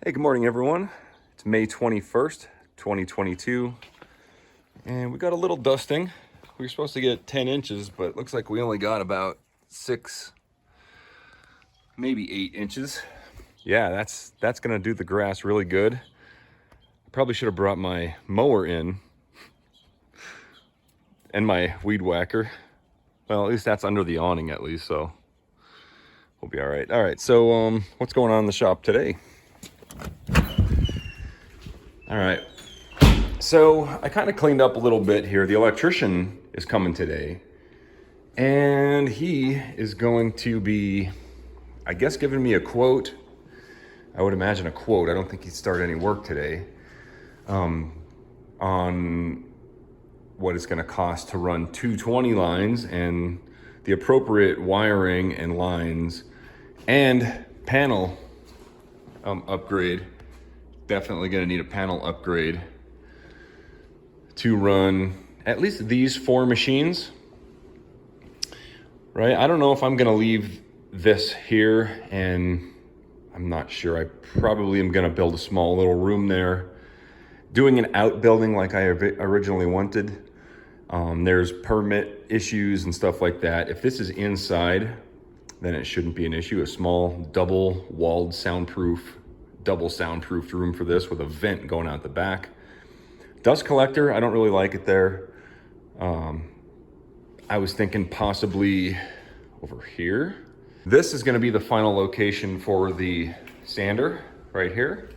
Hey, good morning, everyone. It's May 21st, 2022, and we got a little dusting. We were supposed to get 10 inches, but it looks like we only got about 6, maybe 8 inches. Yeah, that's gonna do the grass really good. I probably should have brought my mower in and my weed whacker. Well, at least that's under the awning at least, so we'll be all right. All right, so what's going on in the shop today? All right, so I kind of cleaned up a little bit here. The electrician is coming today, and he is going to be, I guess, giving me a quote. I would imagine a quote. I don't think he'd start any work today on what it's going to cost to run 220 lines and the appropriate wiring and lines and panel upgrade. Definitely going to need a panel upgrade to run at least these 4 machines, right? I don't know if I'm going to leave this here, and I'm not sure. I probably am going to build a small little room there, doing an outbuilding like I originally wanted. There's permit issues and stuff like that. If this is inside, then it shouldn't be an issue. A small double-walled double soundproofed room for this with a vent going out the back. Dust collector, I don't really like it there. I was thinking possibly over here. This is going to be the final location for the sander right here.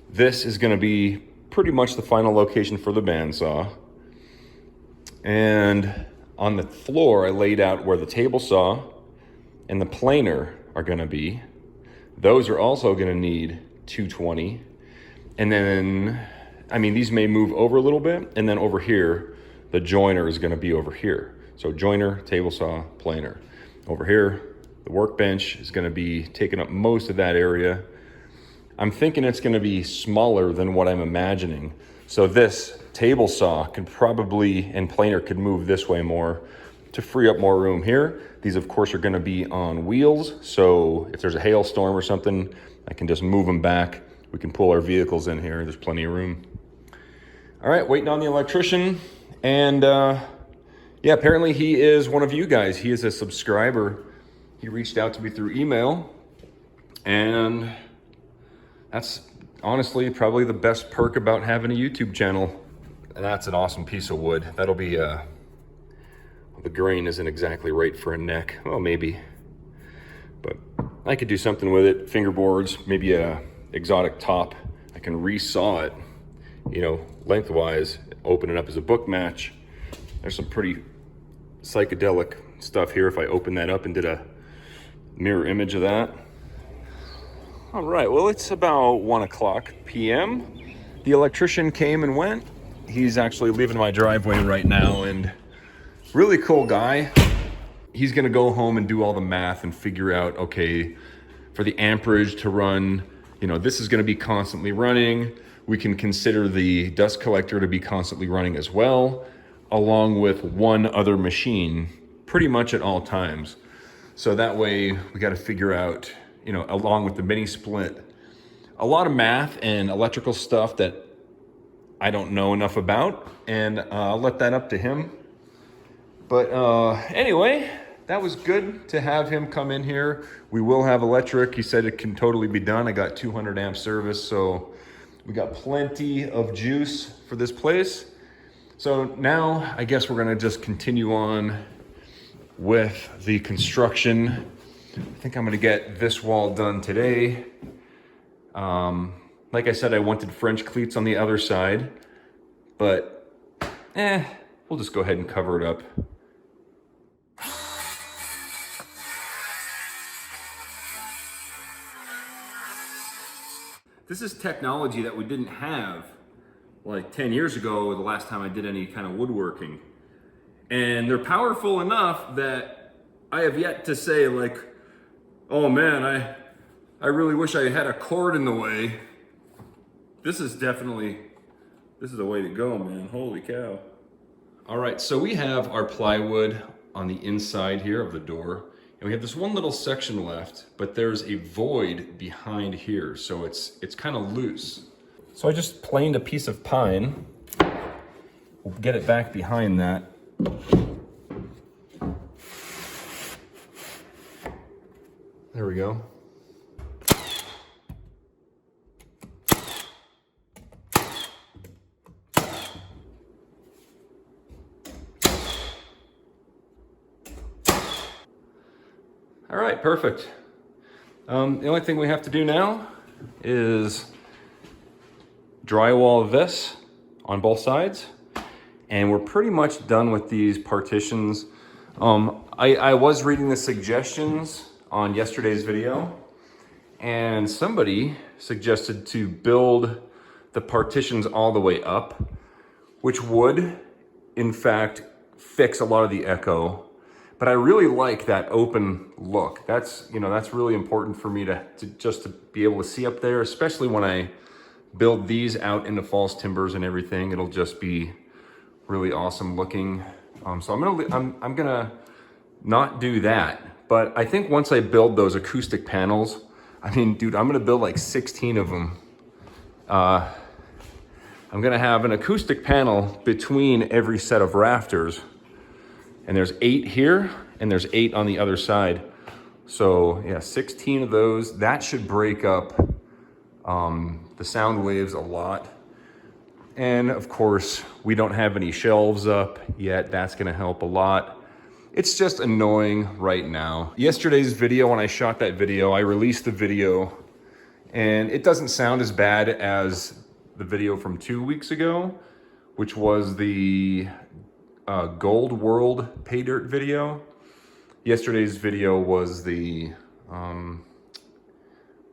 This is going to be pretty much the final location for the bandsaw. And on the floor, I laid out where the table saw and the planer are going to be. Those are also going to need 220. And then, I mean, these may move over a little bit. And then over here, the joiner is going to be over here. So joiner, table saw, planer. Over here, the workbench is going to be taking up most of that area. I'm thinking it's going to be smaller than what I'm imagining. So this table saw could probably, and planer could move this way more to free up more room here. These, of course, are going to be on wheels. So if there's a hailstorm or something, I can just move them back. We can pull our vehicles in here. There's plenty of room. All right, waiting on the electrician. And yeah, apparently he is one of you guys. He is a subscriber. He reached out to me through email. And that's honestly probably the best perk about having a YouTube channel. And that's an awesome piece of wood. That'll be, the grain isn't exactly right for a neck. Well, maybe. But I could do something with it. Fingerboards, maybe a exotic top. I can resaw it, you know, lengthwise, open it up as a book match. There's some pretty psychedelic stuff here if I open that up and did a mirror image of that. All right, well, it's about 1:00 p.m. The electrician came and went. He's actually leaving my driveway right now, and really cool guy. He's gonna go home and do all the math and figure out, okay, for the amperage to run, you know, this is gonna be constantly running. We can consider the dust collector to be constantly running as well, along with one other machine, pretty much at all times. So that way we gotta figure out, you know, along with the mini split, a lot of math and electrical stuff that I don't know enough about, and I'll let that up to him. But anyway, that was good to have him come in here. We will have electric. He said it can totally be done. I got 200 amp service, so we got plenty of juice for this place. So now I guess we're gonna just continue on with the construction. I think I'm gonna get this wall done today. Like I said, I wanted French cleats on the other side, but we'll just go ahead and cover it up. This is technology that we didn't have like 10 years ago, the last time I did any kind of woodworking. And they're powerful enough that I have yet to say like, oh man, I really wish I had a cord in the way. This is the way to go, man. Holy cow. All right, so we have our plywood on the inside here of the door. And we have this one little section left, but there's a void behind here, so it's kind of loose. So I just planed a piece of pine. We'll get it back behind that. There we go. All right, perfect. The only thing we have to do now is drywall this on both sides, and we're pretty much done with these partitions. I was reading the suggestions on yesterday's video, and somebody suggested to build the partitions all the way up, which would, in fact, fix a lot of the echo. But I really like that open look. That's really important for me to be able to see up there, especially when I build these out into false timbers and everything. It'll just be really awesome looking. So I'm gonna not do that. But I think once I build those acoustic panels, I mean, dude, I'm gonna build like 16 of them. I'm gonna have an acoustic panel between every set of rafters. And there's 8 here, and there's 8 on the other side. So yeah, 16 of those. That should break up the sound waves a lot. And of course, we don't have any shelves up yet. That's gonna help a lot. It's just annoying right now. Yesterday's video, when I shot that video, I released the video, and it doesn't sound as bad as the video from 2 weeks ago, which was the Gold World pay dirt video. Yesterday's video was the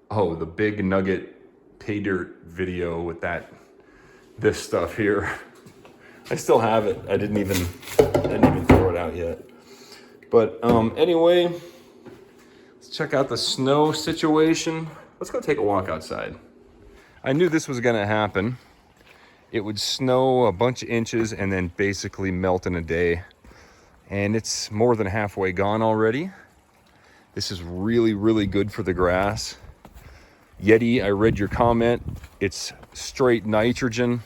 the Big Nugget pay dirt video with this stuff here. I still have it. I didn't even throw it out yet. But anyway, let's check out the snow situation. Let's go take a walk outside. I knew this was gonna happen. It would snow a bunch of inches and then basically melt in a day. And it's more than halfway gone already. This is really, really good for the grass. Yeti, I read your comment. It's straight nitrogen,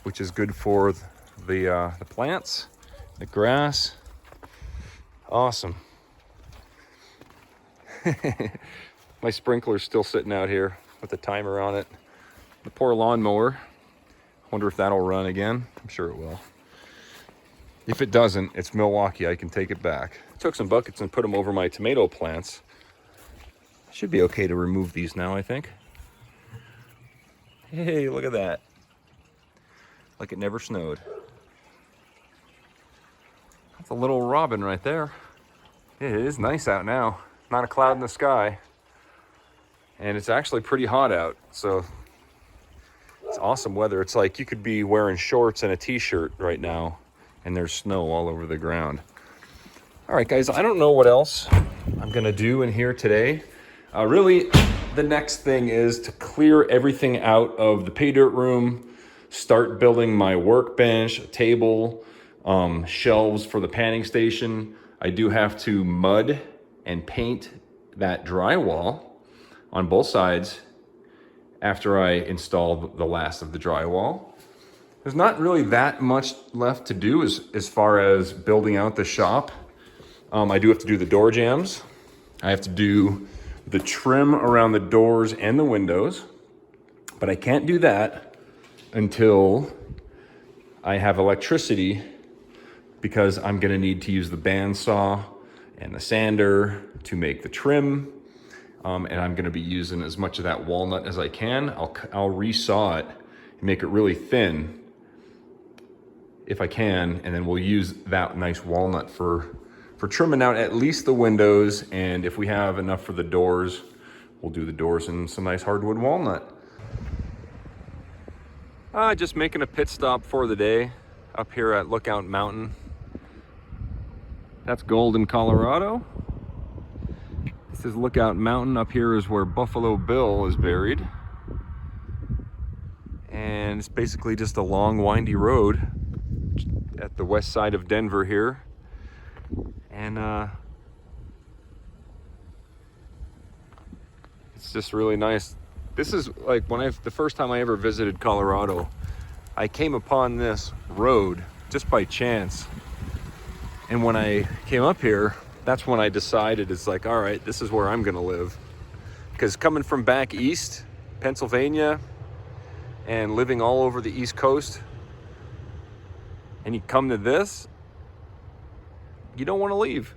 which is good for the plants, the grass. Awesome. My sprinkler's still sitting out here with the timer on it. The poor lawnmower. Wonder if that'll run again. I'm sure it will. If it doesn't, it's Milwaukee. I can take it back. Took some buckets and put them over my tomato plants. Should be okay to remove these now, I think. Hey, look at that. Like it never snowed. That's a little robin right there. It is nice out now. Not a cloud in the sky. And it's actually pretty hot out, so it's awesome weather. It's like you could be wearing shorts and a t-shirt right now, and there's snow all over the ground. All right, guys, I don't know what else I'm gonna do in here today. Really, the next thing is to clear everything out of the pay dirt room, start building my workbench, table, shelves for the panning station. I do have to mud and paint that drywall on both sides after I install the last of the drywall. There's not really that much left to do as far as building out the shop. I do have to do the door jambs. I have to do the trim around the doors and the windows, but I can't do that until I have electricity, because I'm gonna need to use the bandsaw and the sander to make the trim. And I'm gonna be using as much of that walnut as I can. I'll resaw it and make it really thin if I can, and then we'll use that nice walnut for trimming out at least the windows, and if we have enough for the doors, we'll do the doors in some nice hardwood walnut. Just making a pit stop for the day up here at Lookout Mountain. That's Golden, Colorado. This is Lookout Mountain. Up here is where Buffalo Bill is buried. And it's basically just a long, windy road at the west side of Denver here. And It's just really nice. This is like the first time I ever visited Colorado, I came upon this road just by chance. And when I came up here, that's when I decided, it's like, all right, this is where I'm gonna live. Because coming from back east, Pennsylvania, and living all over the East Coast, and you come to this, you don't want to leave.